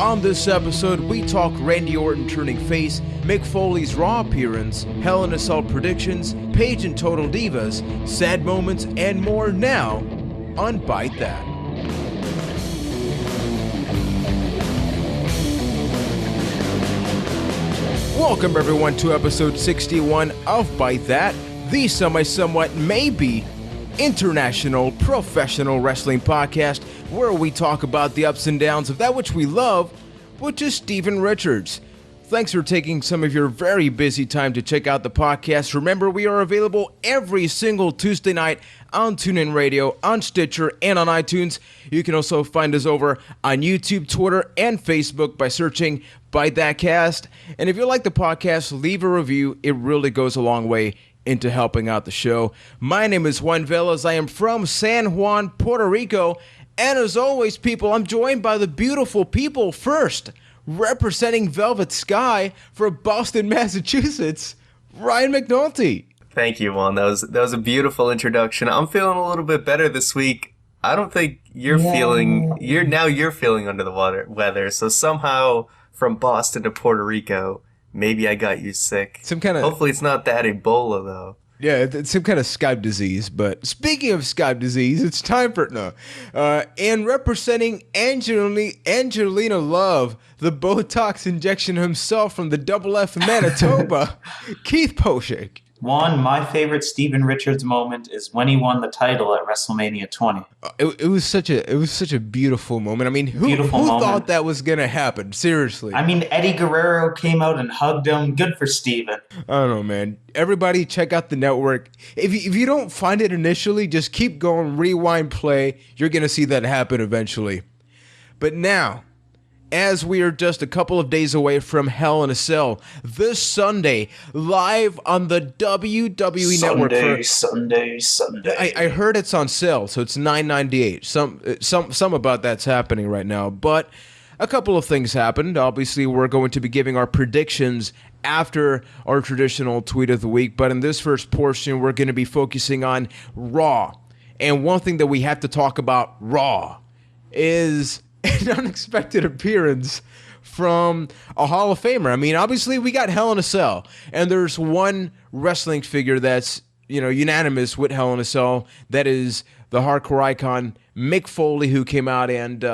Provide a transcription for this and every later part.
On this episode, we talk Randy Orton turning face, Mick Foley's Raw appearance, Hell in a Cell predictions, Paige and Total Divas, sad moments, and more now on Byte That. Welcome everyone to episode 61 of Byte That, the somewhat maybe international professional wrestling podcast where we talk about the ups and downs of that which we love, which is Steven Richards. Thanks for taking some of your very busy time to check out the podcast. Remember, we are available every single Tuesday night on TuneIn Radio, on Stitcher, and on iTunes. You can also find us over on YouTube, Twitter, and Facebook by searching Byte That Cast. And if you like the podcast, leave a review. It really goes a long way into helping out the show. My name is Juan Velez. I am from San Juan, Puerto Rico. And as always, people, I'm joined by the beautiful people. First, representing Velvet Sky for Boston, Massachusetts, Ryan McNulty. Thank you, Juan. That was a beautiful introduction. I'm feeling a little bit better this week. I don't think you're feeling under the weather. So somehow from Boston to Puerto Rico, maybe I got you sick. Hopefully it's not that Ebola though. Yeah, it's some kind of Skype disease. But speaking of Skype disease, it's time for and representing Angelina Love, the Botox injection himself from the Double F in Manitoba, Keith Poshik. One, my favorite Steven Richards moment is when he won the title at WrestleMania 20. It was such a beautiful moment. I mean, who thought that was gonna happen? Seriously. I mean, Eddie Guerrero came out and hugged him. Good for Steven. I don't know, man. Everybody check out the network. If you don't find it initially, just keep going, rewind, play. You're gonna see that happen eventually. But now, as we are just a couple of days away from Hell in a Cell, this Sunday, live on the WWE Network. Sunday. I heard it's on sale, so it's $9.98. Some about that's happening right now, but a couple of things happened. Obviously, we're going to be giving our predictions after our traditional tweet of the week, but in this first portion, we're going to be focusing on Raw. And one thing that we have to talk about Raw is an unexpected appearance from a Hall of Famer. I mean, obviously we got Hell in a Cell, and there's one wrestling figure that's, unanimous with Hell in a Cell. That is the hardcore icon Mick Foley, who came out and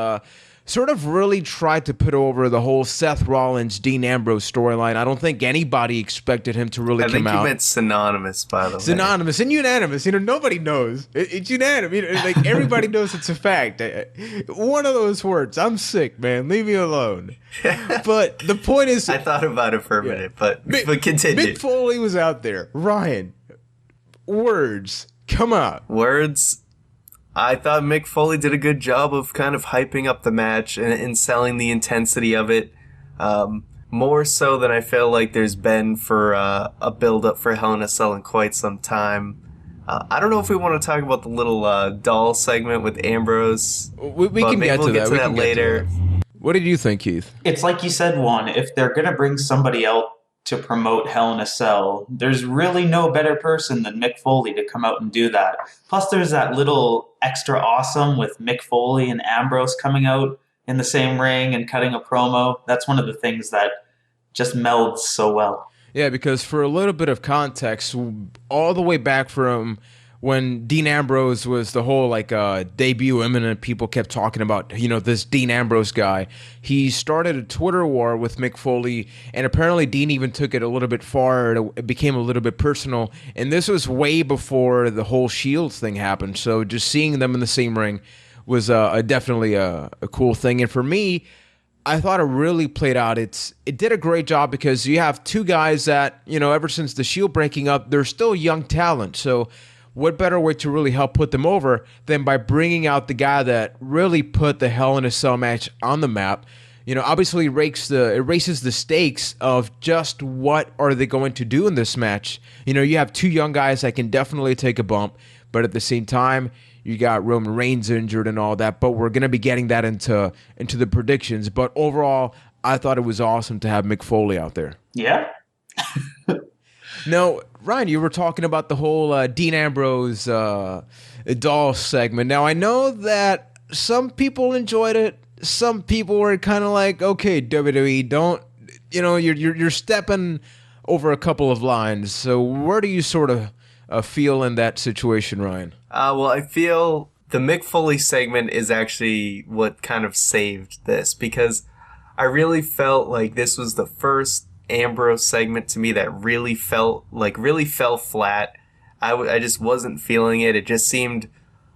sort of really tried to put over the whole Seth Rollins, Dean Ambrose storyline. I don't think anybody expected him to really come out. I think you meant synonymous, by the way. Synonymous and unanimous. Nobody knows. It's unanimous. Like, everybody knows it's a fact. One of those words. I'm sick, man. Leave me alone. But the point is, I thought about it for a minute, but continue. Mick Foley was out there. Ryan, words. Come on. Words. I thought Mick Foley did a good job of kind of hyping up the match and selling the intensity of it, more so than I feel like there's been for a build-up for Hell in a Cell in quite some time. I don't know if we want to talk about the little doll segment with Ambrose. We can get to that. We'll get to that later. What did you think, Keith? It's like you said, Juan, if they're going to bring somebody else to promote Hell in a Cell, there's really no better person than Mick Foley to come out and do that. Plus, there's that little extra awesome with Mick Foley and Ambrose coming out in the same ring and cutting a promo. That's one of the things that just melds so well. Yeah, because for a little bit of context, all the way back from when Dean Ambrose was the whole debut imminent, people kept talking about, this Dean Ambrose guy. He started a Twitter war with Mick Foley, and apparently Dean even took it a little bit far. It became a little bit personal, and this was way before the whole Shields thing happened. So just seeing them in the same ring was definitely a cool thing. And for me, I thought it really played out. It did a great job because you have two guys that, ever since the Shield breaking up, they're still young talent. So what better way to really help put them over than by bringing out the guy that really put the Hell in a Cell match on the map? Obviously it raises the stakes of just what are they going to do in this match. You have two young guys that can definitely take a bump, but at the same time, you got Roman Reigns injured and all that, but we're going to be getting that into the predictions. But overall, I thought it was awesome to have Mick Foley out there. Yeah. Now, Ryan, you were talking about the whole Dean Ambrose doll segment. Now, I know that some people enjoyed it, some people were kind of like, okay, WWE, don't, you're stepping over a couple of lines. So where do you sort of feel in that situation, Ryan? Well, I feel the Mick Foley segment is actually what kind of saved this, because I really felt like this was the first Ambrose segment to me that really fell flat. I just wasn't feeling it. It just seemed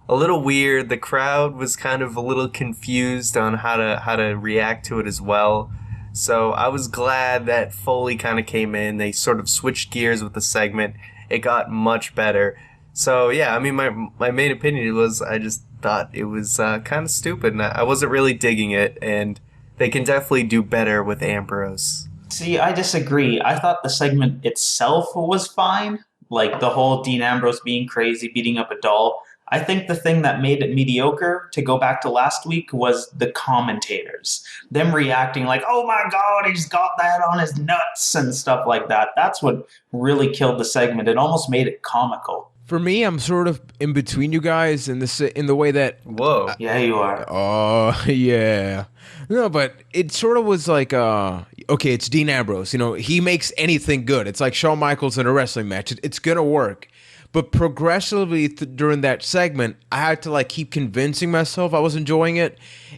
a little weird. The crowd was kind of a little confused on how to react to it as well. So I was glad that Foley kind of came in. They sort of switched gears with the segment. It got much better. So yeah, I mean, my main opinion was I just thought it was kind of stupid, and I wasn't really digging it. And they can definitely do better with Ambrose. See, I disagree. I thought the segment itself was fine. Like the whole Dean Ambrose being crazy, beating up a doll. I think the thing that made it mediocre, to go back to last week, was the commentators. Them reacting like, oh my God, he's got that on his nuts and stuff like that. That's what really killed the segment. It almost made it comical. For me, I'm sort of in between you guys in the way that... Whoa. Yeah, you are. Oh, yeah. No, but it sort of was like, okay, it's Dean Ambrose. He makes anything good. It's like Shawn Michaels in a wrestling match. It's going to work. But progressively during that segment, I had to keep convincing myself I was enjoying it.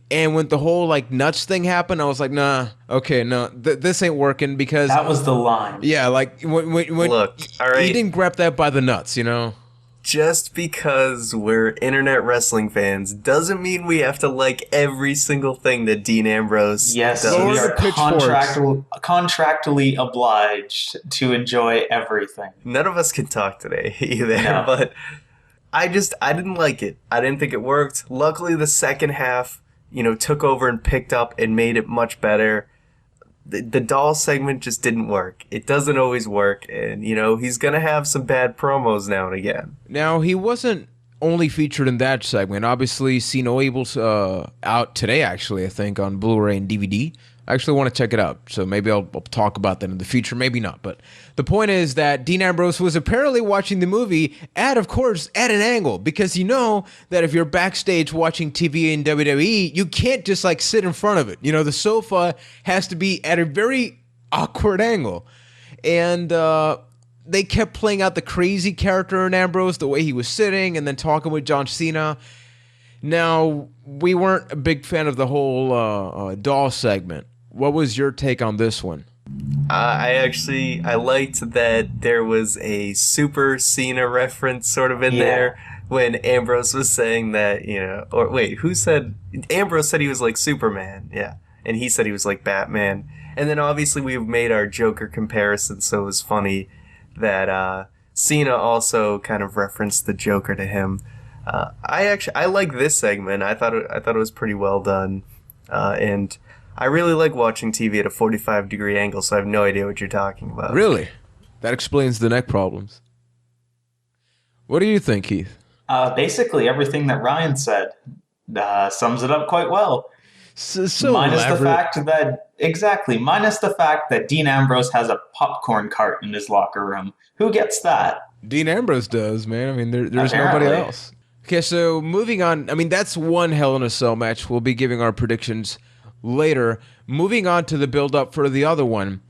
And when the whole nuts thing happened, I was like, nah, okay, no, this ain't working, because that was the line. Yeah, when look, all right, he didn't grab that by the nuts, Just because we're internet wrestling fans doesn't mean we have to like every single thing that Dean Ambrose does. Lord We are contractually obliged to enjoy everything. None of us can talk today either, No. But I didn't like it. I didn't think it worked. Luckily, the second half, took over and picked up and made it much better. The doll segment just didn't work. It doesn't always work, and he's gonna have some bad promos now and again. Now, he wasn't only featured in that segment. Obviously, Cena Abel's out today, actually, I think, on Blu-ray and DVD. I actually want to check it out, so maybe I'll talk about that in the future, maybe not. But the point is that Dean Ambrose was apparently watching the movie of course, at an angle, because that if you're backstage watching TV in WWE, you can't just sit in front of it. The sofa has to be at a very awkward angle. And they kept playing out the crazy character in Ambrose, the way he was sitting and then talking with John Cena. Now, we weren't a big fan of the whole doll segment. What was your take on this one? I liked that there was a Super Cena reference sort of in there when Ambrose was saying that, or wait, who said, Ambrose said he was like Superman, yeah, and he said he was like Batman. And then obviously we've made our Joker comparison, so it was funny that Cena also kind of referenced the Joker to him. I like this segment. I thought it was pretty well done, and I really like watching TV at a 45-degree angle, so I have no idea what you're talking about. Really? That explains the neck problems. What do you think, Keith? Basically, everything that Ryan said sums it up quite well. So minus elaborate. Minus the fact that Dean Ambrose has a popcorn cart in his locker room. Who gets that? Dean Ambrose does, man. I mean, there's Apparently. nobody else. Okay, so moving on. I mean, that's one Hell in a Cell match. We'll be giving our predictions later. Moving on to the build-up for the other one.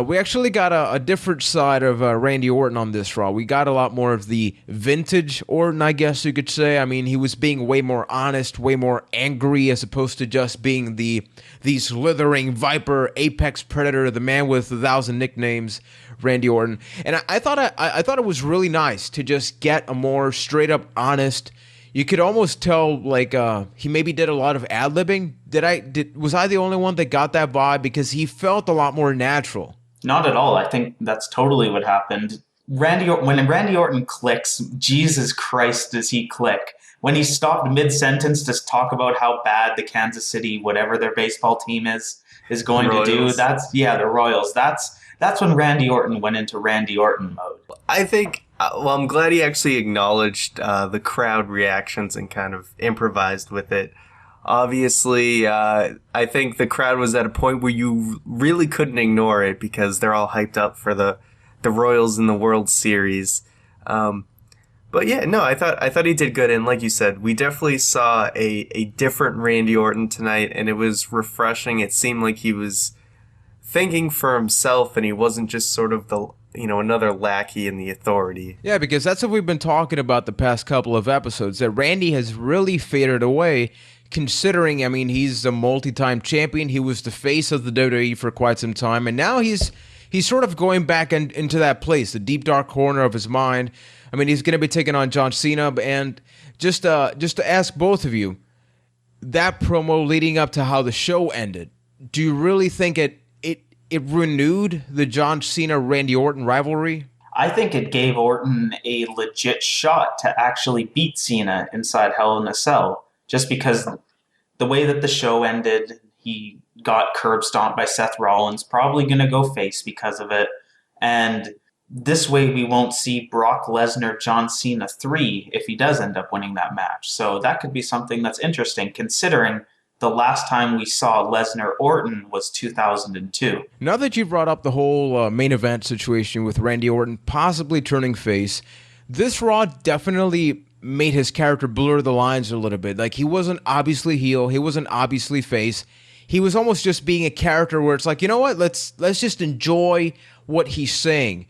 We actually got a different side of Randy Orton on this Raw. We got a lot more of the vintage Orton, I guess you could say. I mean, he was being way more honest, way more angry, as opposed to just being the slithering viper, apex predator, the man with 1,000 nicknames, Randy Orton. And I thought it was really nice to just get a more straight-up honest. You could almost tell, he maybe did a lot of ad-libbing. Was I the only one that got that vibe? Because he felt a lot more natural. Not at all. I think that's totally what happened. When Randy Orton clicks, Jesus Christ, does he click. When he stopped mid-sentence to talk about how bad the Kansas City, whatever their baseball team is going to do. The Royals. That's when Randy Orton went into Randy Orton mode. I think, I'm glad he actually acknowledged the crowd reactions and kind of improvised with it. Obviously, I think the crowd was at a point where you really couldn't ignore it because they're all hyped up for the Royals in the World Series. But yeah, no, I thought he did good, and like you said, we definitely saw a different Randy Orton tonight, and it was refreshing. It seemed like he was thinking for himself, and he wasn't just sort of the another lackey in the authority. Yeah, because that's what we've been talking about the past couple of episodes, that Randy has really faded away, considering, I mean, he's a multi-time champion. He was the face of the WWE for quite some time, and now he's sort of going back into that place, the deep, dark corner of his mind. I mean, he's going to be taking on John Cena, and just to ask both of you, that promo leading up to how the show ended, do you really think it renewed the John Cena-Randy Orton rivalry? I think it gave Orton a legit shot to actually beat Cena inside Hell in a Cell, just because the way that the show ended, he got curb stomped by Seth Rollins, probably going to go face because of it, and this way we won't see Brock Lesnar John Cena 3 if he does end up winning that match. So that could be something that's interesting, considering the last time we saw Lesnar Orton was 2002. Now that you've brought up the whole main event situation with Randy Orton possibly turning face, this Raw definitely made his character blur the lines a little bit. Like, he wasn't obviously heel, he wasn't obviously face. He was almost just being a character where it's like, you know what, let's just enjoy what he's saying.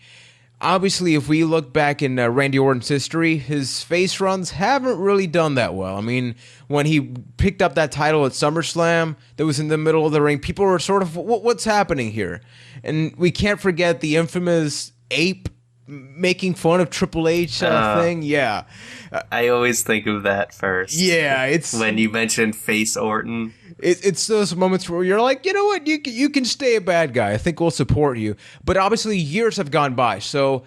Obviously, if we look back in Randy Orton's history, his face runs haven't really done that well. I mean, when he picked up that title at SummerSlam that was in the middle of the ring, people were sort of, what's happening here? And we can't forget the infamous ape making fun of Triple H thing. Yeah. I always think of that first. Yeah, it's... when you mentioned face Orton. It's those moments where you're like, you know what, you can stay a bad guy. I think we'll support you. But obviously, years have gone by. So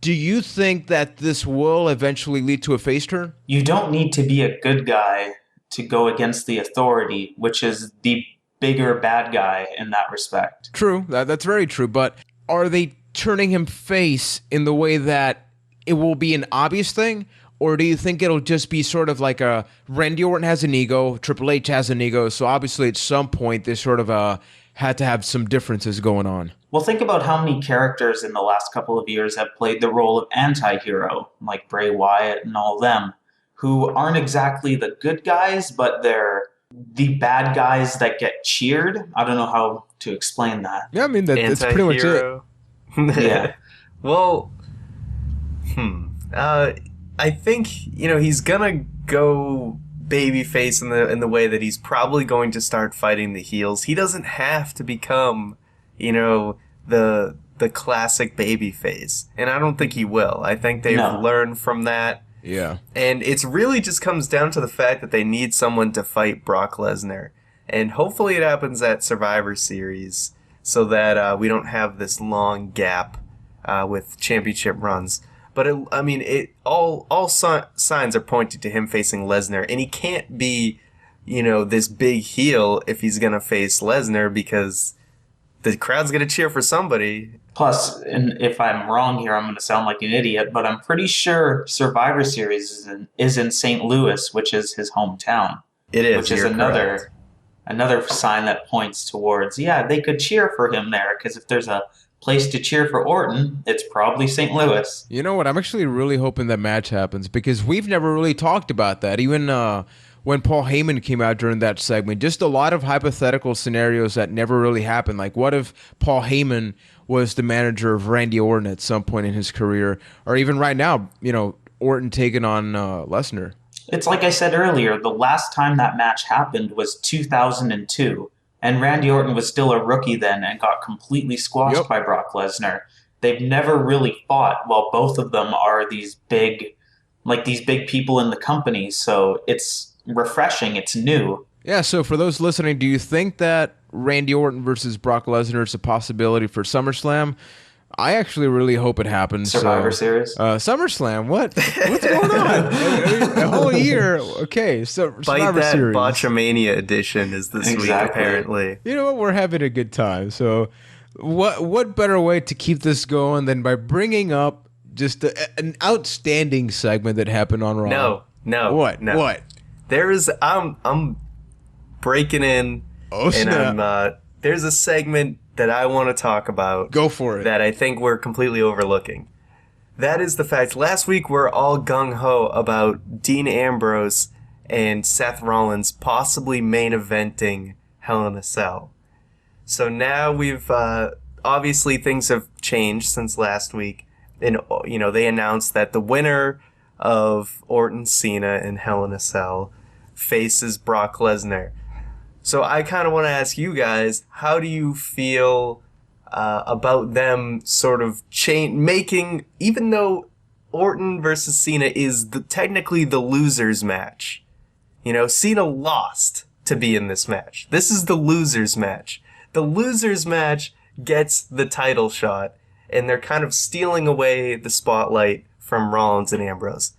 do you think that this will eventually lead to a face turn? You don't need to be a good guy to go against the authority, which is the bigger bad guy in that respect. True. That's very true. But are they turning him face in the way that it will be an obvious thing? Or do you think it'll just be sort of like a Randy Orton has an ego, Triple H has an ego, so obviously at some point they sort of had to have some differences going on? Well, think about how many characters in the last couple of years have played the role of anti-hero, like Bray Wyatt and all them, who aren't exactly the good guys, but they're the bad guys that get cheered. I don't know how to explain that. Yeah, I mean, that's pretty much it. Yeah. Well, I think, he's gonna go babyface in the way that he's probably going to start fighting the heels. He doesn't have to become, the classic babyface, and I don't think he will. I think they've learned from that. Yeah. And it's really just comes down to the fact that they need someone to fight Brock Lesnar, and hopefully it happens at Survivor Series so that we don't have this long gap with championship runs. But all signs are pointing to him facing Lesnar, and he can't be, this big heel if he's gonna face Lesnar, because the crowd's gonna cheer for somebody. Plus, and if I'm wrong here, I'm going to sound like an idiot, but I'm pretty sure Survivor Series is in St. Louis, which is his hometown. It is, which is another sign that points towards, they could cheer for him there, because if there's a place to cheer for Orton, it's probably St. Louis. You know what? I'm actually really hoping that match happens, because we've never really talked about that. Even when Paul Heyman came out during that segment, just a lot of hypothetical scenarios that never really happened. Like, what if Paul Heyman was the manager of Randy Orton at some point in his career? Or even right now, Orton taking on Lesnar. It's like I said earlier, the last time that match happened was 2002. And Randy Orton was still a rookie then and got completely squashed by Brock Lesnar. They've never really fought, while both of them are these big people in the company. So it's refreshing. It's new. Yeah, so for those listening, do you think that Randy Orton versus Brock Lesnar is a possibility for SummerSlam? I actually really hope it happens. Survivor Series? SummerSlam, what's going on? A whole year. Okay, so Survivor Byte Series. That Botchamania edition is this week, apparently. You know what? We're having a good time. So what better way to keep this going than by bringing up just an outstanding segment that happened on Raw? No. What? I'm breaking in. Oh, snap. And there's a segment that I want to talk about. Go for it. That I think we're completely overlooking. That is the fact. Last week, we're all gung-ho about Dean Ambrose and Seth Rollins possibly main eventing Hell in a Cell. So now we've, obviously things have changed since last week. And, they announced that the winner of Orton Cena in Hell in a Cell faces Brock Lesnar. So I kind of want to ask you guys, how do you feel about them sort of making, even though Orton versus Cena is technically the losers match. Cena lost to be in this match. This is the losers match. The losers match gets the title shot, and they're kind of stealing away the spotlight from Rollins and Ambrose.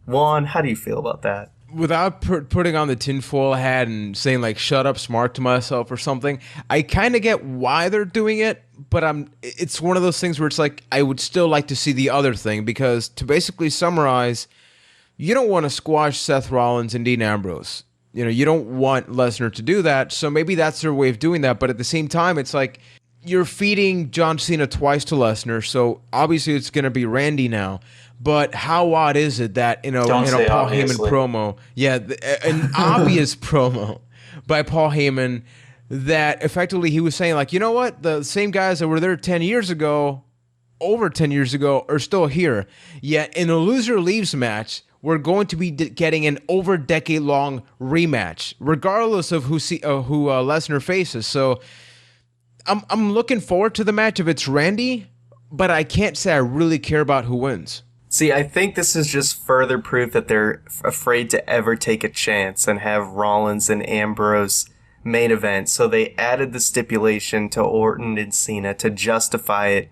Juan, how do you feel about that? Without putting on the tinfoil hat and saying like "shut up, smart" to myself or something, I kind of get why they're doing it, but it's one of those things where it's like I would still like to see the other thing, because to basically summarize, you don't want to squash Seth Rollins and Dean Ambrose. You don't want Lesnar to do that, so maybe that's their way of doing that. But at the same time, it's like you're feeding John Cena twice to Lesnar, so obviously it's going to be Randy now. But how odd is it that in a Paul obviously. Heyman promo, an obvious promo by Paul Heyman, that effectively he was saying like, you know what, the same guys that were there 10 years ago, over 10 years ago, are still here. Yet in a loser leaves match, we're going to be getting an over decade-long rematch, regardless of who Lesnar faces. So I'm looking forward to the match if it's Randy, but I can't say I really care about who wins. See, I think this is just further proof that they're afraid to ever take a chance and have Rollins and Ambrose main event. So they added the stipulation to Orton and Cena to justify it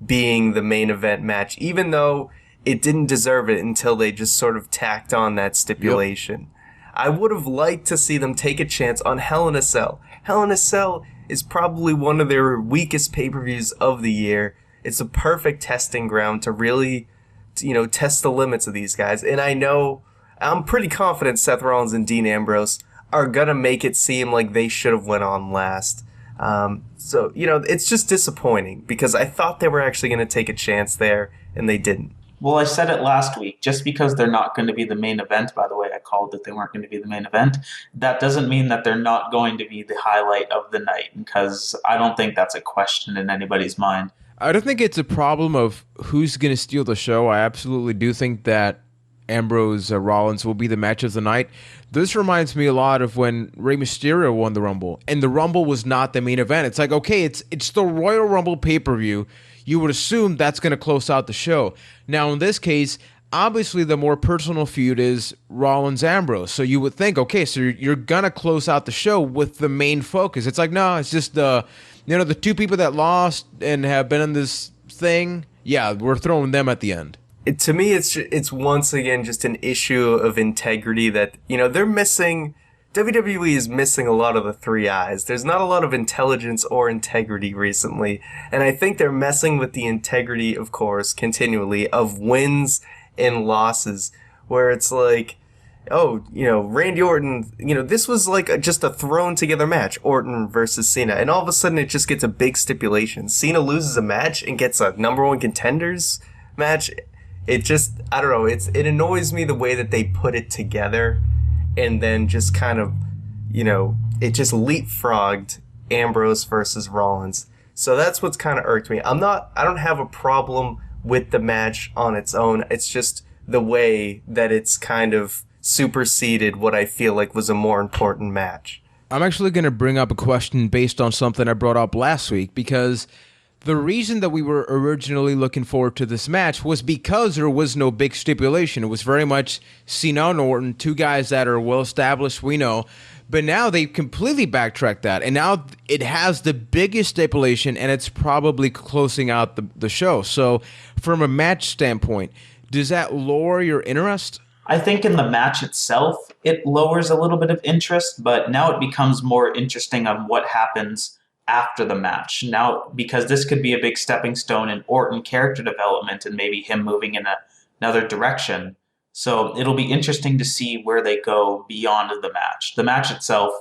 being the main event match, even though it didn't deserve it until they just sort of tacked on that stipulation. Yep. I would have liked to see them take a chance on Hell in a Cell. Hell in a Cell is probably one of their weakest pay-per-views of the year. It's a perfect testing ground to really, test the limits of these guys. And I'm pretty confident Seth Rollins and Dean Ambrose are going to make it seem like they should have went on last. So, it's just disappointing because I thought they were actually going to take a chance there, and they didn't. Well, I said it last week. Just because they're not going to be the main event, by the way, I called that they weren't going to be the main event, that doesn't mean that they're not going to be the highlight of the night, because I don't think that's a question in anybody's mind. I don't think it's a problem of who's going to steal the show. I absolutely do think that Ambrose Rollins will be the match of the night. This reminds me a lot of when Rey Mysterio won the Rumble, and the Rumble was not the main event. It's like, okay, it's the Royal Rumble pay-per-view. You would assume that's going to close out the show. Now, in this case, obviously the more personal feud is Rollins-Ambrose. So you would think, okay, so you're going to close out the show with the main focus. It's like, no, it's just the two people that lost and have been in this thing. Yeah, we're throwing them at the end. To me, it's once again just an issue of integrity that, they're missing. WWE is missing a lot of the three eyes. There's not a lot of intelligence or integrity recently. And I think they're messing with the integrity, of course, continually, of wins and losses, where it's like, Randy Orton, this was like just a thrown together match, Orton versus Cena. And all of a sudden it just gets a big stipulation. Cena loses a match and gets a number one contenders match. It just, I don't know, it annoys me the way that they put it together. And then just kind of, it just leapfrogged Ambrose versus Rollins. So that's what's kind of irked me. I don't have a problem with the match on its own. It's just the way that it's kind of superseded what I feel like was a more important match. I'm actually going to bring up a question based on something I brought up last week, because the reason that we were originally looking forward to this match was because there was no big stipulation. It was very much Cena and Orton, two guys that are well established, we know. But now they completely backtracked that. And now it has the biggest stipulation, and it's probably closing out the show. So from a match standpoint, does that lower your interest? I think in the match itself, it lowers a little bit of interest, but now it becomes more interesting on what happens after the match. Now, because this could be a big stepping stone in Orton character development and maybe him moving in another direction. So it'll be interesting to see where they go beyond the match. The match itself,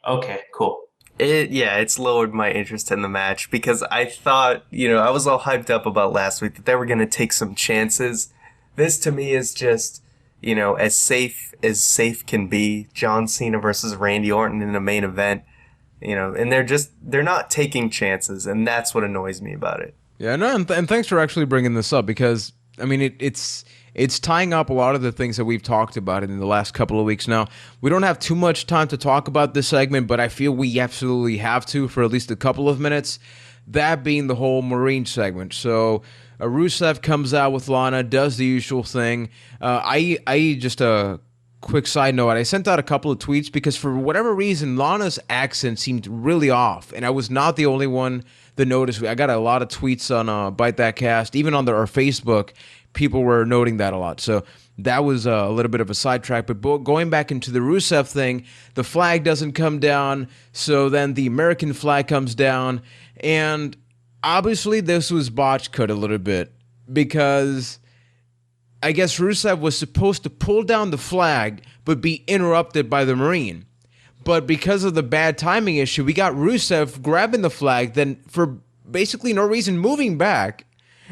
okay, cool. It's lowered my interest in the match because I thought, I was all hyped up about last week that they were going to take some chances. This to me is just, as safe can be. John Cena versus Randy Orton in the main event, and they're not taking chances, and that's what annoys me about it. Yeah, no, and thanks for actually bringing this up because, I mean, it's tying up a lot of the things that we've talked about in the last couple of weeks. Now, we don't have too much time to talk about this segment, but I feel we absolutely have to for at least a couple of minutes, that being the whole Marine segment. So, Rusev comes out with Lana, does the usual thing. I just a quick side note, I sent out a couple of tweets because for whatever reason, Lana's accent seemed really off, and I was not the only one that noticed. I got a lot of tweets on Byte That Cast, even on our Facebook. People were noting that a lot. So that was a little bit of a sidetrack. But going back into the Rusev thing, the flag doesn't come down, so then the American flag comes down, and obviously this was botch cut a little bit because I guess Rusev was supposed to pull down the flag but be interrupted by the Marine. But because of the bad timing issue, we got Rusev grabbing the flag, then for basically no reason moving back,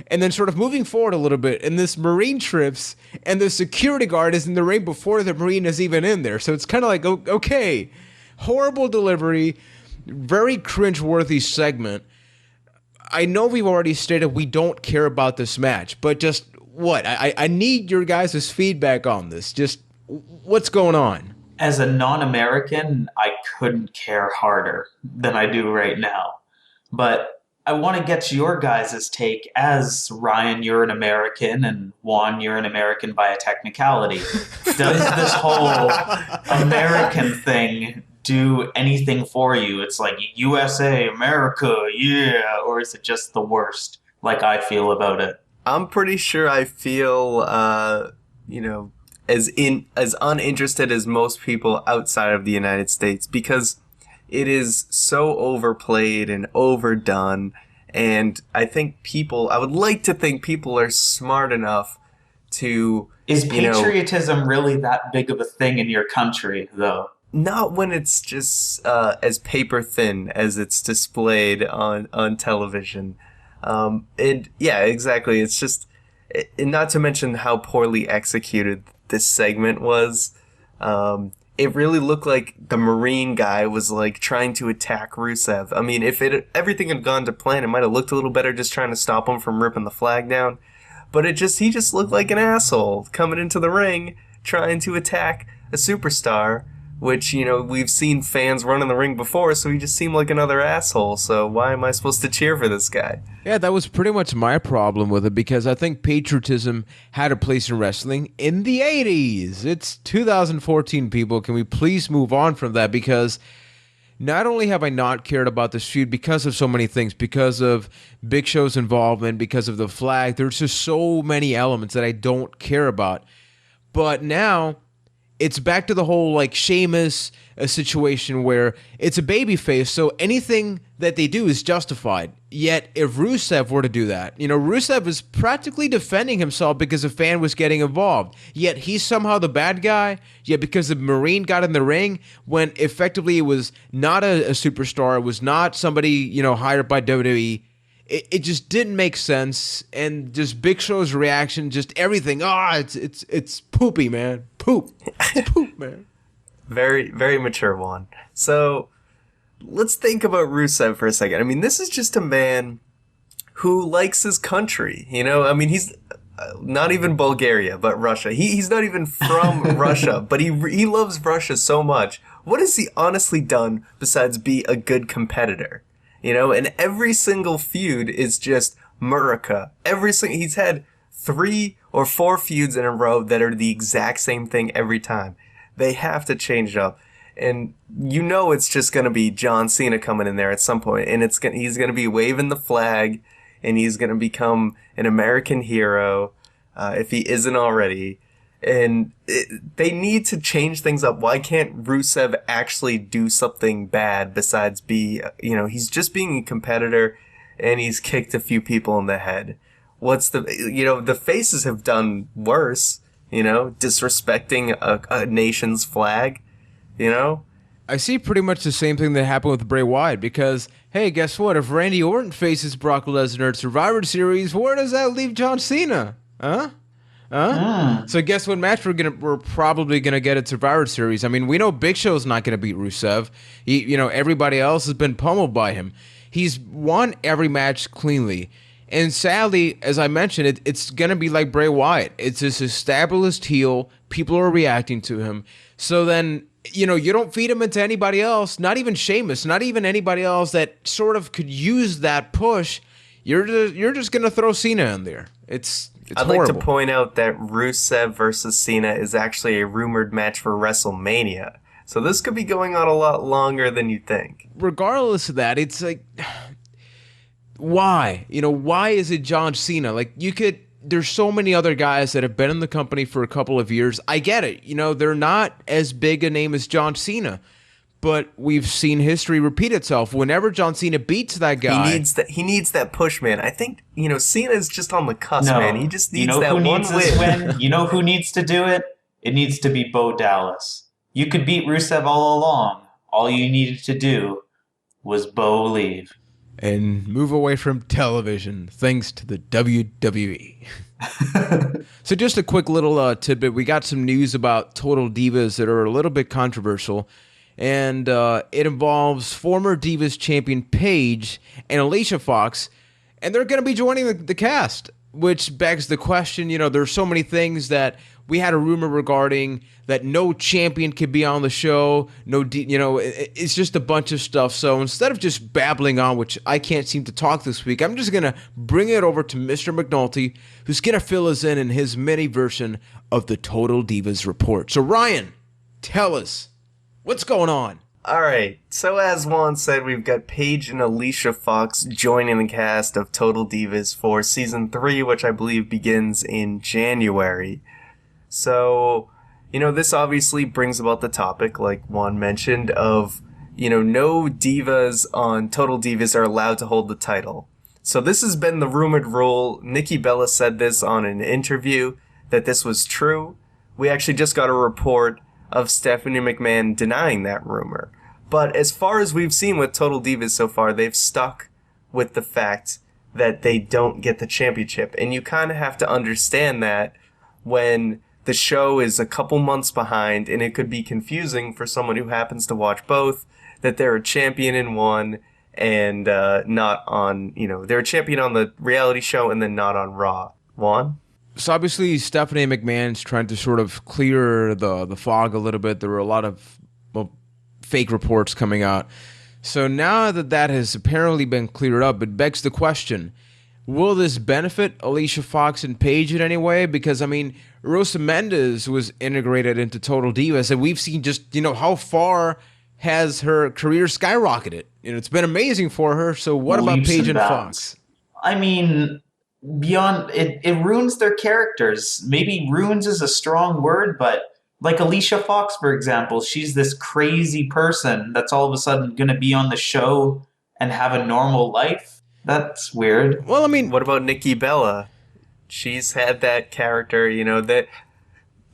and then sort of moving forward a little bit. And this Marine trips, and the security guard is in the ring before the Marine is even in there. So it's kind of like, okay, horrible delivery, very cringe-worthy segment. I know we've already stated we don't care about this match, but just what? I need your guys' feedback on this. Just what's going on? As a non-American, I couldn't care harder than I do right now. But I want to get your guys' take. As Ryan, you're an American, and Juan, you're an American by a technicality. Does this whole American thing do anything for you? It's like USA, America, yeah, or is it just the worst, like I feel about it? I'm pretty sure I feel, as uninterested as most people outside of the United States because it is so overplayed and overdone, and I would like to think people are smart enough to... Is patriotism really that big of a thing in your country, though? Not when it's just as paper thin as it's displayed on television. And yeah, exactly. It's just, not to mention how poorly executed this segment was. It really looked like the Marine guy was like trying to attack Rusev. I mean, if everything had gone to plan, it might have looked a little better just trying to stop him from ripping the flag down. But he just looked like an asshole coming into the ring trying to attack a superstar, which, we've seen fans run in the ring before, so he just seemed like another asshole. So why am I supposed to cheer for this guy? Yeah, that was pretty much my problem with it because I think patriotism had a place in wrestling in the 80s. It's 2014, people. Can we please move on from that? Because not only have I not cared about this feud because of so many things, because of Big Show's involvement, because of the flag, there's just so many elements that I don't care about. But now it's back to the whole like Sheamus situation where it's a babyface, so anything that they do is justified. Yet if Rusev were to do that, Rusev is practically defending himself because a fan was getting involved. Yet he's somehow the bad guy. Yet because the Marine got in the ring when effectively it was not a superstar, it was not somebody hired by WWE. It just didn't make sense, and just Big Show's reaction, just everything. It's poopy, man. It's poop, man. Very, very mature one. So let's think about Rusev for a second. I mean, this is just a man who likes his country. I mean, he's not even Bulgaria, but Russia. He's not even from Russia, but he loves Russia so much. What has he honestly done besides be a good competitor? And every single feud is just Murica. He's had 3 or 4 feuds in a row that are the exact same thing every time. They have to change it up. And it's just going to be John Cena coming in there at some point, and he's going to be waving the flag, and he's going to become an American hero, if he isn't already. And they need to change things up. Why can't Rusev actually do something bad besides he's just being a competitor and he's kicked a few people in the head. The faces have done worse, disrespecting a nation's flag, I see pretty much the same thing that happened with Bray Wyatt because, hey, guess what? If Randy Orton faces Brock Lesnar at Survivor Series, where does that leave John Cena? Huh? So guess what match we're probably gonna get at Survivor Series? I mean, we know Big Show's not gonna beat Rusev. Everybody else has been pummeled by him. He's won every match cleanly. And sadly, as I mentioned, it's gonna be like Bray Wyatt. It's this established heel. People are reacting to him. So then, you don't feed him into anybody else, not even Sheamus, not even anybody else that sort of could use that push. You're just gonna throw Cena in there. It's I'd horrible. like to point out that Rusev versus Cena is actually a rumored match for WrestleMania. So this could be going on a lot longer than you think. Regardless of that, it's like, why? Why is it John Cena? Like, there's so many other guys that have been in the company for a couple of years. I get it. They're not as big a name as John Cena. But we've seen history repeat itself. Whenever John Cena beats that guy, he needs that push, man. I think Cena's just on the cusp, man. He just needs that one needs win. win. You know who needs to do it? It needs to be Bo Dallas. You could beat Rusev all along. All you needed to do was Bo leave and move away from television, thanks to the WWE. So just a quick little tidbit. We got some news about Total Divas that are a little bit controversial. And it involves former Divas champion Paige and Alicia Fox, and they're going to be joining the cast, which begs the question, there's so many things that we had a rumor regarding that no champion could be on the show, it's just a bunch of stuff. So instead of just babbling on, which I can't seem to talk this week, I'm just going to bring it over to Mr. McNulty, who's going to fill us in his mini version of the Total Divas report. So Ryan, tell us. What's going on? All right, so as Juan said, we've got Paige and Alicia Fox joining the cast of Total Divas for Season 3, which I believe begins in January. So, this obviously brings about the topic, like Juan mentioned, of, no divas on Total Divas are allowed to hold the title. So this has been the rumored rule. Nikki Bella said this on an interview, that this was true. We actually just got a report of Stephanie McMahon denying that rumor. But as far as we've seen with Total Divas so far, they've stuck with the fact that they don't get the championship. And you kind of have to understand that when the show is a couple months behind, and it could be confusing for someone who happens to watch both, that they're a champion in one and not on, they're a champion on the reality show and then not on Raw. Juan? So obviously Stephanie McMahon's trying to sort of clear the fog a little bit. There were a lot of fake reports coming out. So now that has apparently been cleared up, it begs the question, will this benefit Alicia Fox and Paige in any way? Because, Rosa Mendes was integrated into Total Divas, and we've seen just, how far has her career skyrocketed. It's been amazing for her. So what about Paige and Fox? Beyond it ruins their characters. Maybe ruins is a strong word, but like Alicia Fox, for example, she's this crazy person that's all of a sudden going to be on the show and have a normal life. That's weird. Well, what about Nikki Bella? She's had that character, that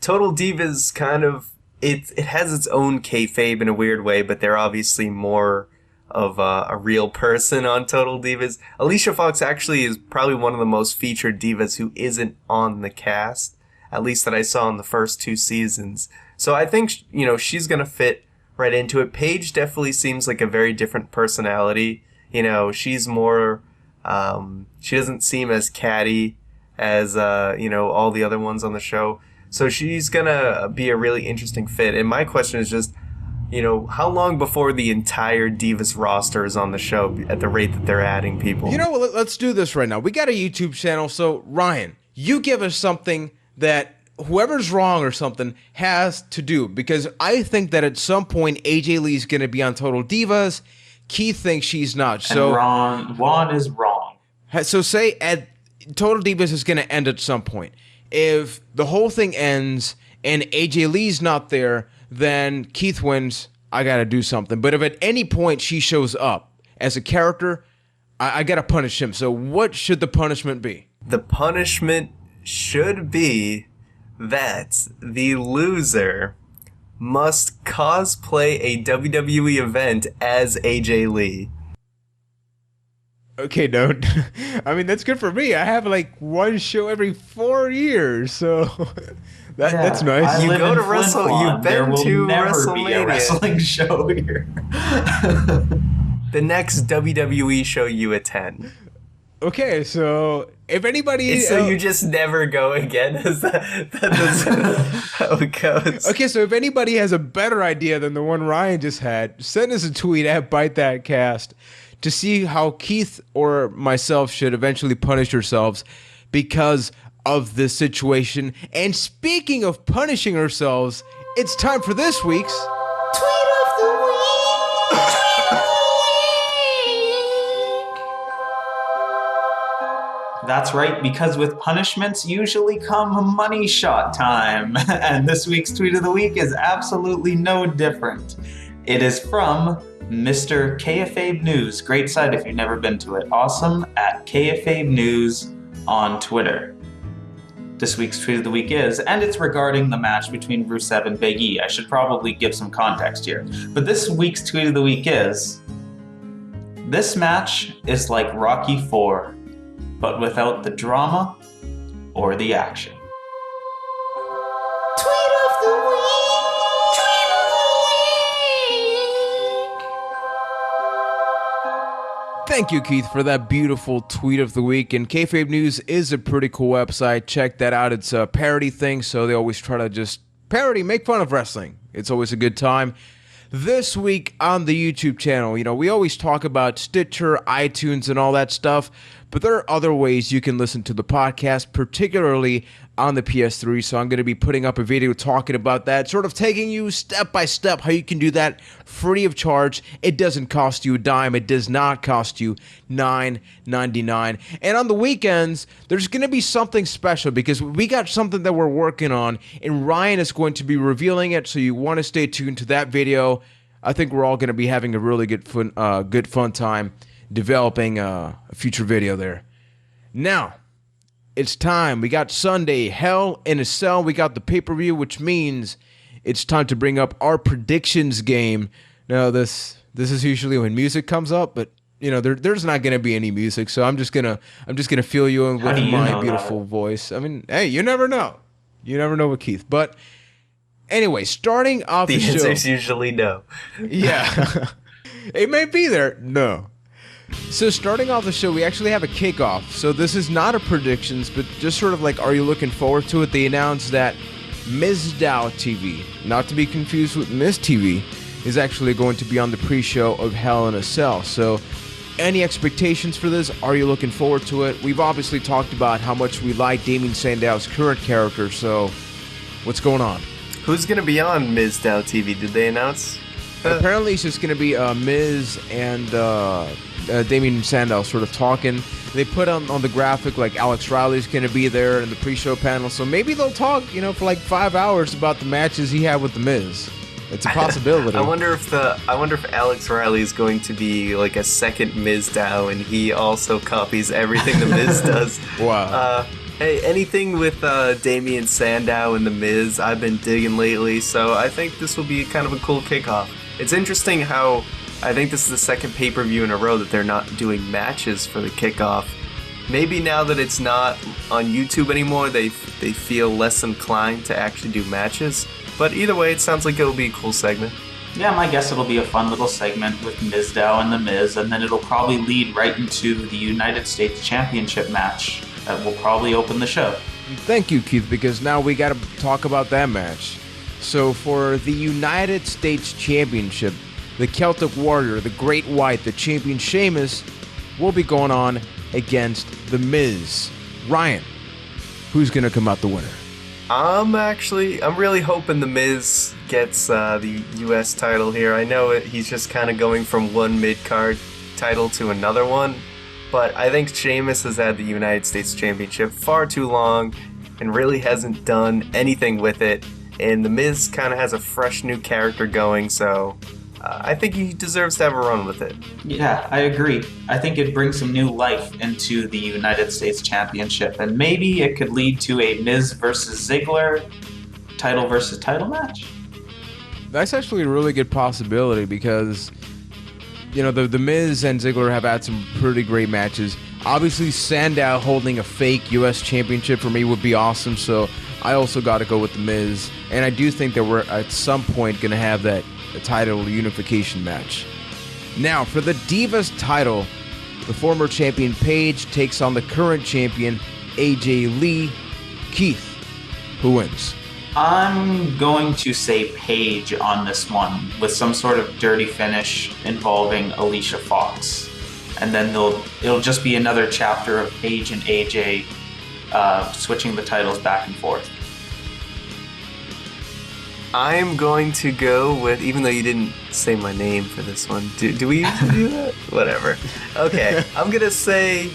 Total Divas kind of, it has its own kayfabe in a weird way, but they're obviously more of a real person on Total Divas. Alicia Fox actually is probably one of the most featured divas who isn't on the cast, at least that I saw in the first 2 seasons. So I think, she's going to fit right into it. Paige definitely seems like a very different personality. She's more, she doesn't seem as catty as, all the other ones on the show. So she's going to be a really interesting fit. And my question is just, how long before the entire Divas roster is on the show at the rate that they're adding people? Let's do this right now. We got a YouTube channel, so Ryan, you give us something that whoever's wrong or something has to do, because I think that at some point AJ Lee's going to be on Total Divas. Keith thinks she's not. So Juan is wrong. So say Total Divas is going to end at some point. If the whole thing ends and AJ Lee's not there, then Keith wins. I got to do something. But if at any point she shows up as a character, I got to punish him. So what should the punishment be? The punishment should be that the loser must cosplay a WWE event as AJ Lee. Okay, don't. I mean, that's good for me. I have like one show every 4 years, so that's nice. I You live go in to Wrestle. Flin-Flon. You've There been will to never be a WrestleMania. wrestling show here. The next WWE show you attend. Okay, so if anybody, So you just never go again? Is that's how it goes? okay, so if anybody has a better idea than the one Ryan just had, send us a tweet at Byte That Cast to see how Keith or myself should eventually punish ourselves because of this situation. And speaking of punishing ourselves, it's time for this week's Tweet of the week. That's right, because with punishments usually come money shot time. And this week's Tweet of the Week is absolutely no different. It is from Mr. KFAbe News. Great site if you've never been to it. Awesome at KFAbe News on Twitter. This week's Tweet of the Week is, and it's regarding the match between Rusev and Big E. I should probably give some context here. But this week's Tweet of the Week is, this match is like Rocky IV, but without the drama or the action. Tweet of the week. Tweet of the week. Thank you, Keith, for that beautiful tweet of the week. And Kayfabe News is a pretty cool website. Check that out. It's a parody thing, so they always try to just parody, make fun of wrestling. It's always a good time. This week on the YouTube channel, we always talk about Stitcher, iTunes, and all that stuff, but there are other ways you can listen to the podcast, particularly on the PS3, so I'm going to be putting up a video talking about that, sort of taking you step by step how you can do that free of charge. It doesn't cost you a dime. It does not cost you $9.99. And on the weekends, there's going to be something special because we got something that we're working on, and Ryan is going to be revealing it, so you want to stay tuned to that video. I think we're all going to be having a really good fun time developing a future video there. Now, it's time. We got Sunday, Hell in a Cell. We got the pay-per-view, which means it's time to bring up our predictions game. Now, this is usually when music comes up, but there's not going to be any music, so I'm just gonna fill you in with my beautiful voice. I mean, hey, you never know. You never know with Keith. But anyway, starting off the show. The answer's usually no. Yeah. It may be there. No. So starting off the show, we actually have a kickoff. So this is not a predictions, but just sort of like, are you looking forward to it? They announced that Ms. Dow TV, not to be confused with Miss TV, is actually going to be on the pre-show of Hell in a Cell. So any expectations for this? Are you looking forward to it? We've obviously talked about how much we like Damien Sandow's current character, so what's going on? Who's going to be on Ms. Dow TV? Did they announce? Apparently it's just going to be Miz and Damien Sandow sort of talking. They put on the graphic like Alex Riley's going to be there in the pre-show panel, so maybe they'll talk, for like 5 hours about the matches he had with the Miz. It's a possibility. I wonder if Alex Riley is going to be like a second Miz Dow, and he also copies everything the Miz does. Wow. Hey, anything with Damien Sandow and the Miz, I've been digging lately, so I think this will be kind of a cool kickoff. It's interesting how I think this is the second pay-per-view in a row that they're not doing matches for the kickoff. Maybe now that it's not on YouTube anymore, they feel less inclined to actually do matches. But either way, it sounds like it'll be a cool segment. Yeah, my guess it'll be a fun little segment with Ms. Dow and The Miz, and then it'll probably lead right into the United States Championship match that will probably open the show. Thank you, Keith, because now we got to talk about that match. So for the United States Championship, the Celtic Warrior, the Great White, the champion Sheamus, will be going on against The Miz. Ryan, who's going to come out the winner? I'm really hoping The Miz gets the U.S. title here. I know he's just kind of going from one mid-card title to another one, but I think Sheamus has had the United States Championship far too long and really hasn't done anything with it, and The Miz kind of has a fresh new character going, so I think he deserves to have a run with it. Yeah, I agree. I think it brings some new life into the United States Championship, and maybe it could lead to a Miz versus Ziggler title versus title match. That's actually a really good possibility because, you know, the Miz and Ziggler have had some pretty great matches. Obviously, Sandow holding a fake U.S. championship for me would be awesome, so I also got to go with the Miz. And I do think that we're at some point going to have that title unification match. Now, for the Divas title, the former champion Paige takes on the current champion AJ Lee. Keith, who wins? I'm going to say Paige on this one with some sort of dirty finish involving Alicia Fox. And then it'll just be another chapter of Paige and AJ switching the titles back and forth. I'm going to go with, even though you didn't say my name for this one, do we usually do that? Whatever. Okay, I'm going to say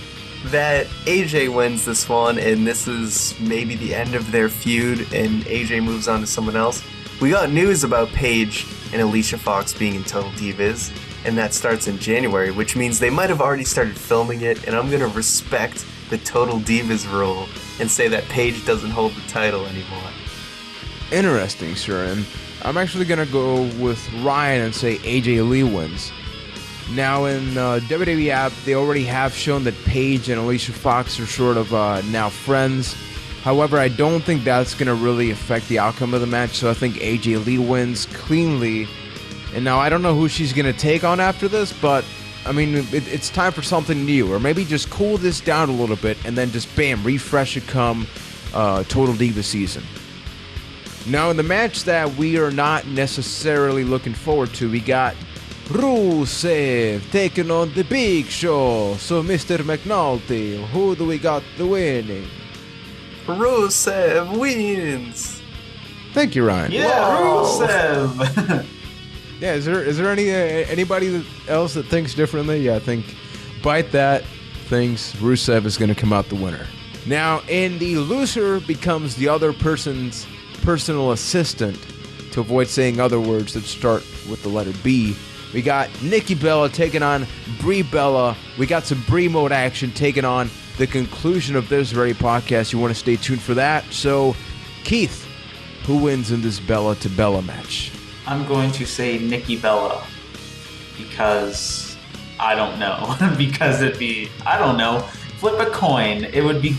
that AJ wins this one, and this is maybe the end of their feud, and AJ moves on to someone else. We got news about Paige and Alicia Fox being in Total Divas, and that starts in January, which means they might have already started filming it, and I'm going to respect the Total Divas rule and say that Paige doesn't hold the title anymore. Interesting, sir. And I'm actually going to go with Ryan and say AJ Lee wins. Now, in WWE app, they already have shown that Paige and Alicia Fox are sort of now friends. However, I don't think that's going to really affect the outcome of the match, so I think AJ Lee wins cleanly. And now, I don't know who she's going to take on after this, but, I mean, it's time for something new. Or maybe just cool this down a little bit, and then just, bam, refresh it come Total Diva season. Now, in the match that we are not necessarily looking forward to, we got Rusev taking on the Big Show. So, Mr. McNulty, who do we got the winning? Rusev wins. Thank you, Ryan. Yeah, Rusev! Yeah, is there anybody else that thinks differently? Yeah, I think Byte That thinks Rusev is going to come out the winner. Now, in the loser becomes the other person's personal assistant, to avoid saying other words that start with the letter B. We got Nikki Bella taking on Brie Bella. We got some Brie mode action taking on the conclusion of this very podcast. You want to stay tuned for that. So, Keith, who wins in this Bella to Bella match? I'm going to say Nikki Bella because I don't know. Because I don't know, flip a coin. It would be,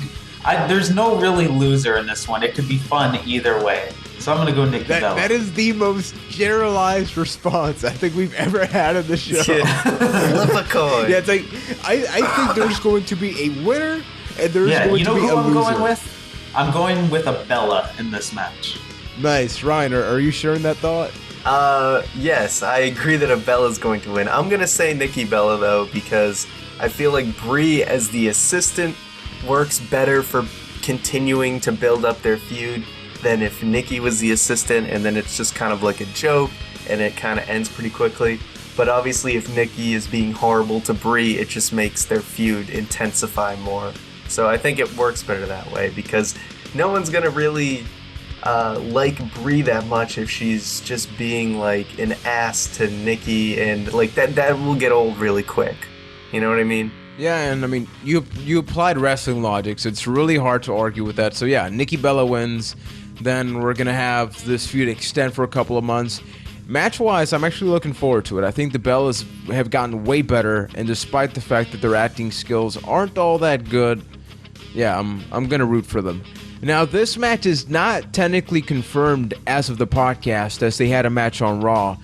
there's no really loser in this one. It could be fun either way. So I'm going to go Nikki Bella. That is the most generalized response I think we've ever had on the show. Yeah. Flip a coin. Yeah, it's like, I think there's going to be a winner and there's going to be a loser. You know who I'm going with? I'm going with a Bella in this match. Nice. Ryan, are you sharing that thought? Yes, I agree that a Bella's going to win. I'm going to say Nikki Bella, though, because I feel like Brie as the assistant works better for continuing to build up their feud than if Nikki was the assistant and then it's just kind of like a joke and it kind of ends pretty quickly. But obviously if Nikki is being horrible to Brie, it just makes their feud intensify more. So I think it works better that way because no one's going to really like Brie that much if she's just being like an ass to Nikki, and like that will get old really quick. You know what I mean? Yeah, and I mean, you applied wrestling logic, so it's really hard to argue with that. So yeah, Nikki Bella wins. Then we're going to have this feud extend for a couple of months. Match-wise, I'm actually looking forward to it. I think the Bellas have gotten way better, and despite the fact that their acting skills aren't all that good, yeah, I'm going to root for them. Now, this match is not technically confirmed as of the podcast, as they had a match on Raw,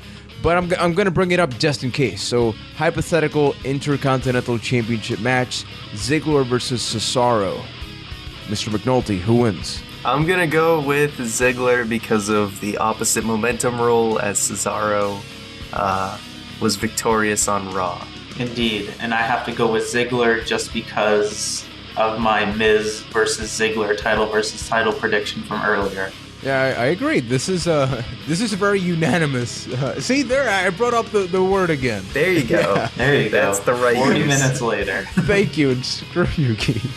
but I'm going to bring it up just in case. So, hypothetical Intercontinental Championship match, Ziggler versus Cesaro. Mr. McNulty, who wins? I'm going to go with Ziggler because of the opposite momentum rule, as Cesaro was victorious on Raw. Indeed, and I have to go with Ziggler just because of my Miz versus Ziggler title versus title prediction from earlier. Yeah, I agree. This is a very unanimous. See there, I brought up the word again. There you go. Yeah. There you go. That's the right 40 use. minutes later. Thank you, and screw you, Keith.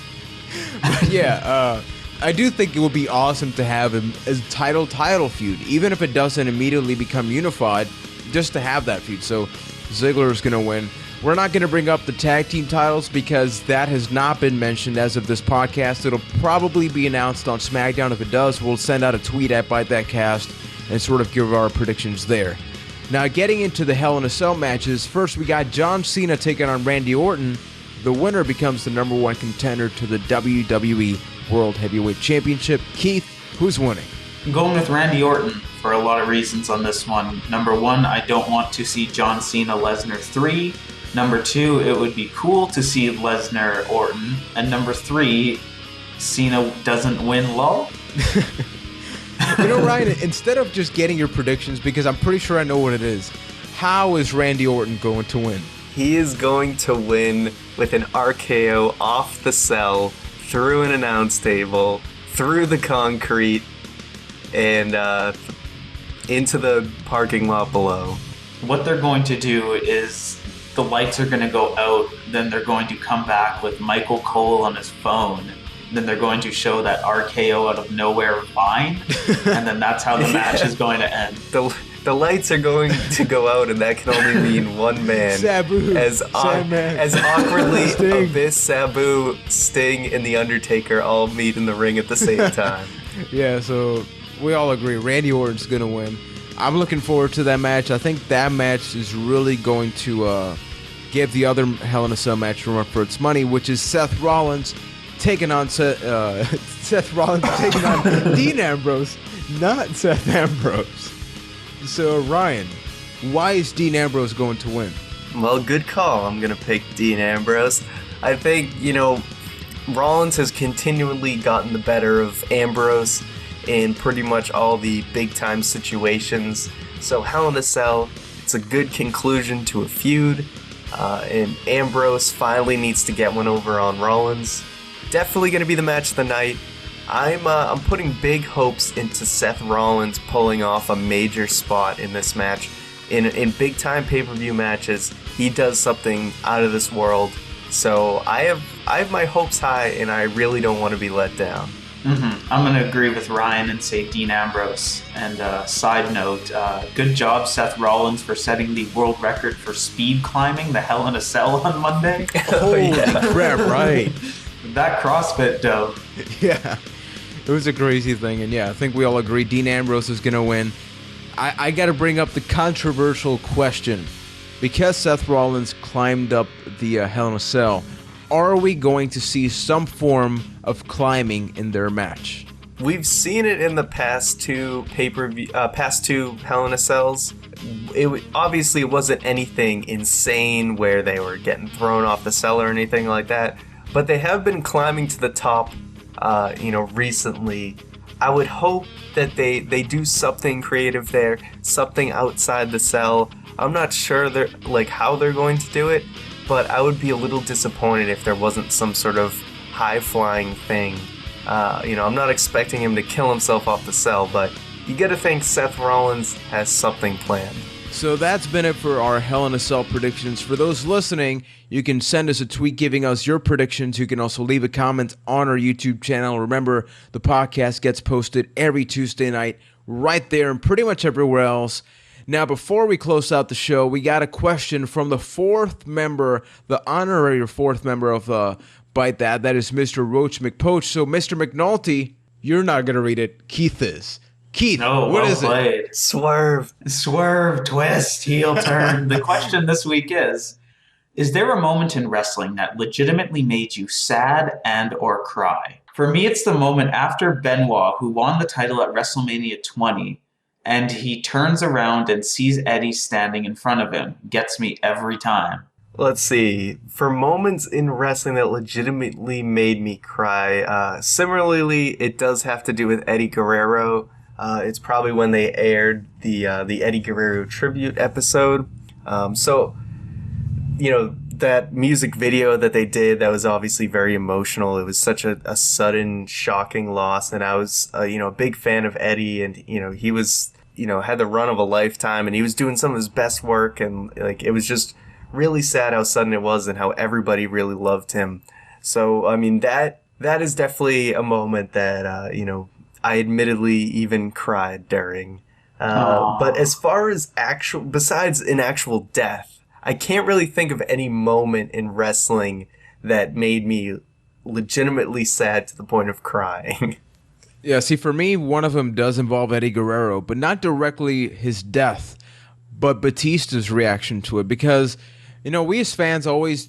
But yeah, I do think it would be awesome to have a title feud, even if it doesn't immediately become unified, just to have that feud. So Ziggler is going to win. We're not going to bring up the tag team titles because that has not been mentioned as of this podcast. It'll probably be announced on SmackDown. If it does, we'll send out a tweet at Byte That Cast and sort of give our predictions there. Now, getting into the Hell in a Cell matches, first we got John Cena taking on Randy Orton. The winner becomes the number one contender to the WWE World Heavyweight Championship. Keith, who's winning? I'm going with Randy Orton for a lot of reasons on this one. Number one, I don't want to see John Cena Lesnar 3. Number two, it would be cool to see Lesnar Orton. And number three, Cena doesn't win, lol. You know, Ryan, instead of just getting your predictions, because I'm pretty sure I know what it is, how is Randy Orton going to win? He is going to win with an RKO off the cell, through an announce table, through the concrete, and into the parking lot below. What they're going to do is the lights are going to go out, then they're going to come back with Michael Cole on his phone. Then they're going to show that RKO out of nowhere vine, and then that's how the match is going to end. The lights are going to go out, and that can only mean one man. Sabu. As awkwardly, Sting. Abyss, Sabu, Sting, and The Undertaker all meet in the ring at the same time. Yeah, so we all agree Randy Orton's going to win. I'm looking forward to that match. I think that match is really going to give the other Hell in a Cell match a run for its money, which is Seth Rollins taking on Seth Rollins taking on Dean Ambrose, not Seth Ambrose. So, Ryan, why is Dean Ambrose going to win? Well, good call. I'm going to pick Dean Ambrose. I think, Rollins has continually gotten the better of Ambrose in pretty much all the big-time situations. So, Hell in a Cell, it's a good conclusion to a feud. And Ambrose finally needs to get one over on Rollins. Definitely going to be the match of the night. I'm putting big hopes into Seth Rollins pulling off a major spot in this match. In big time pay-per-view matches, he does something out of this world. So I have my hopes high, and I really don't want to be let down. I'm going to agree with Ryan and say Dean Ambrose. And side note, good job Seth Rollins for setting the world record for speed climbing the Hell in a Cell on Monday. Holy crap, right. That CrossFit dough. Yeah, it was a crazy thing, and yeah, I think we all agree Dean Ambrose is going to win. I got to bring up the controversial question. Because Seth Rollins climbed up the Hell in a Cell, are we going to see some form of climbing in their match? We've seen it in the past two past two Hell in a Cells. Obviously, it wasn't anything insane where they were getting thrown off the cell or anything like that. But they have been climbing to the top, recently. I would hope that they do something creative there, something outside the cell. I'm not sure how they're going to do it, but I would be a little disappointed if there wasn't some sort of high-flying thing. I'm not expecting him to kill himself off the cell, but you gotta think Seth Rollins has something planned. So that's been it for our Hell in a Cell predictions. For those listening, you can send us a tweet giving us your predictions. You can also leave a comment on our YouTube channel. Remember, the podcast gets posted every Tuesday night right there and pretty much everywhere else. Now, before we close out the show, we got a question from the the honorary fourth member of Byte That. That is Mr. Roach McPoach. So, Mr. McNulty, you're not going to read it. Keith is. Keith, what is it? Swerve, twist, heel turn. The question this week is there a moment in wrestling that legitimately made you sad and or cry? For me, it's the moment after Benoit, who won the title at WrestleMania 20, and he turns around and sees Eddie standing in front of him. Gets me every time. Let's see. For moments in wrestling that legitimately made me cry, similarly, it does have to do with Eddie Guerrero. It's probably when they aired the Eddie Guerrero tribute episode. That music video that they did, that was obviously very emotional. It was such a sudden, shocking loss, and I was, a big fan of Eddie, and, he was, had the run of a lifetime, and he was doing some of his best work, and, it was just really sad how sudden it was and how everybody really loved him. So, I mean, that is definitely a moment that, I admittedly even cried during. But as far as besides an actual death, I can't really think of any moment in wrestling that made me legitimately sad to the point of crying. Yeah, see, for me, one of them does involve Eddie Guerrero, but not directly his death, but Batista's reaction to it. Because, we as fans always,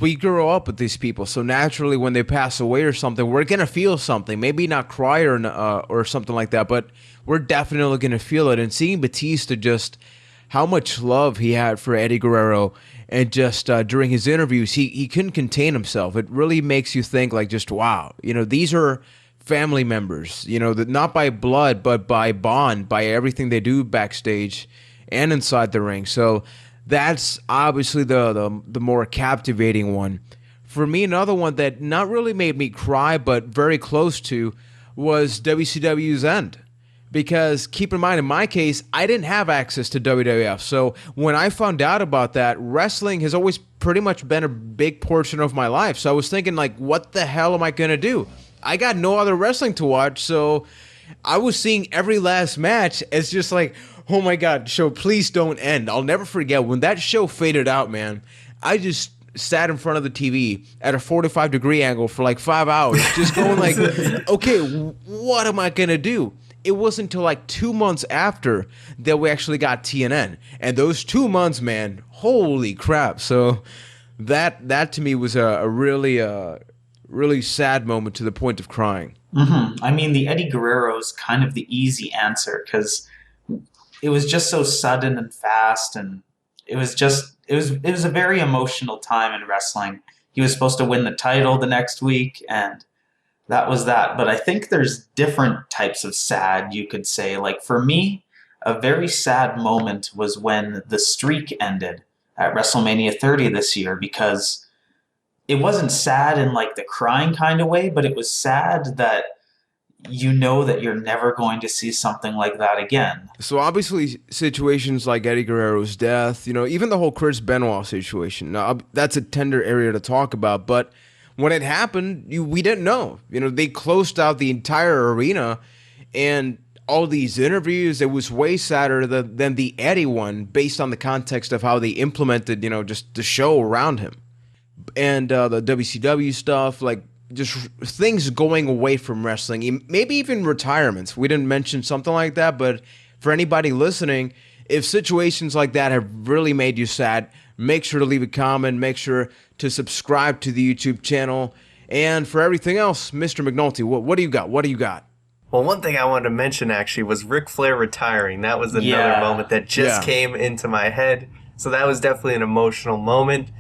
we grow up with these people. So naturally, when they pass away or something, we're going to feel something. Maybe not cry or something like that, but we're definitely going to feel it. And seeing Batista, just how much love he had for Eddie Guerrero, and just during his interviews, he couldn't contain himself. It really makes you think, like, just, wow, these are family members, that not by blood, but by bond, by everything they do backstage and inside the ring. So that's obviously the more captivating one. For me, another one that not really made me cry, but very close to, was WCW's end. Because keep in mind, in my case, I didn't have access to WWF. So when I found out about that, wrestling has always pretty much been a big portion of my life. So I was thinking, like, what the hell am I going to do? I got no other wrestling to watch, so I was seeing every last match as just like, oh my God, show, please don't end. I'll never forget when that show faded out, man. I just sat in front of the TV at a 45-degree angle for like 5 hours, just going like, okay, what am I going to do? It wasn't until like 2 months after that we actually got TNN. And those 2 months, man, holy crap. So that to me was a really sad moment to the point of crying. Mm-hmm. I mean, the Eddie Guerrero is kind of the easy answer because it was just so sudden and fast, and it was a very emotional time in wrestling. He was supposed to win the title the next week, and that was that. But I think there's different types of sad, you could say. Like for me, a very sad moment was when the streak ended at WrestleMania 30 this year, because it wasn't sad in like the crying kind of way, but it was sad that that you're never going to see something like that again. So obviously situations like Eddie Guerrero's death, even the whole Chris Benoit situation, now that's a tender area to talk about, but when it happened, we didn't know. They closed out the entire arena, and all these interviews, it was way sadder than the Eddie one, based on the context of how they implemented, just the show around him. And the WCW stuff, like just things going away from wrestling, maybe even retirements. We didn't mention something like that, but for anybody listening, if situations like that have really made you sad, make sure to leave a comment, make sure to subscribe to the YouTube channel, and for everything else, Mr. McNulty, what do you got? What do you got? Well, one thing I wanted to mention actually was Ric Flair retiring. That was another moment that just came into my head. So that was definitely an emotional moment.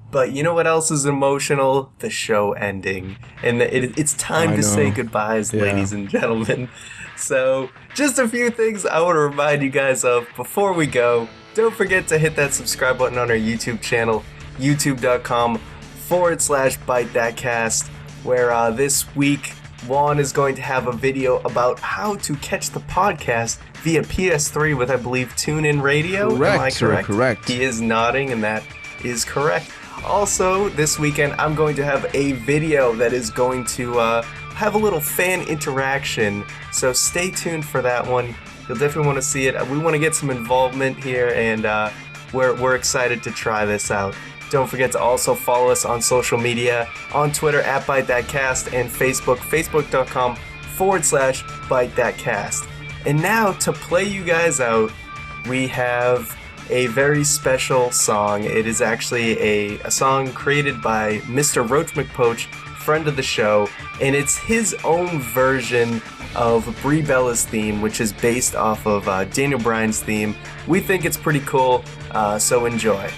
But you know what else is emotional? The show ending. And it's time to say goodbyes, ladies and gentlemen. So just a few things I want to remind you guys of before we go. Don't forget to hit that subscribe button on our YouTube channel, youtube.com/Byte That Cast, where this week Juan is going to have a video about how to catch the podcast via PS3 with, I believe, TuneIn Radio. Correct, Am I correct? Sir, correct. He is nodding, and that is correct. Also, this weekend, I'm going to have a video that is going to have a little fan interaction, so stay tuned for that one. You'll definitely want to see it. We want to get some involvement here, and we're excited to try this out. Don't forget to also follow us on social media, on Twitter @Byte That Cast, and Facebook, facebook.com/Byte That Cast. And now, to play you guys out, we have a very special song. It is actually a song created by Mr. Roach McPoach, friend of the show, and it's his own version of Brie Bella's theme, which is based off of Daniel Bryan's theme. We think it's pretty cool, so enjoy.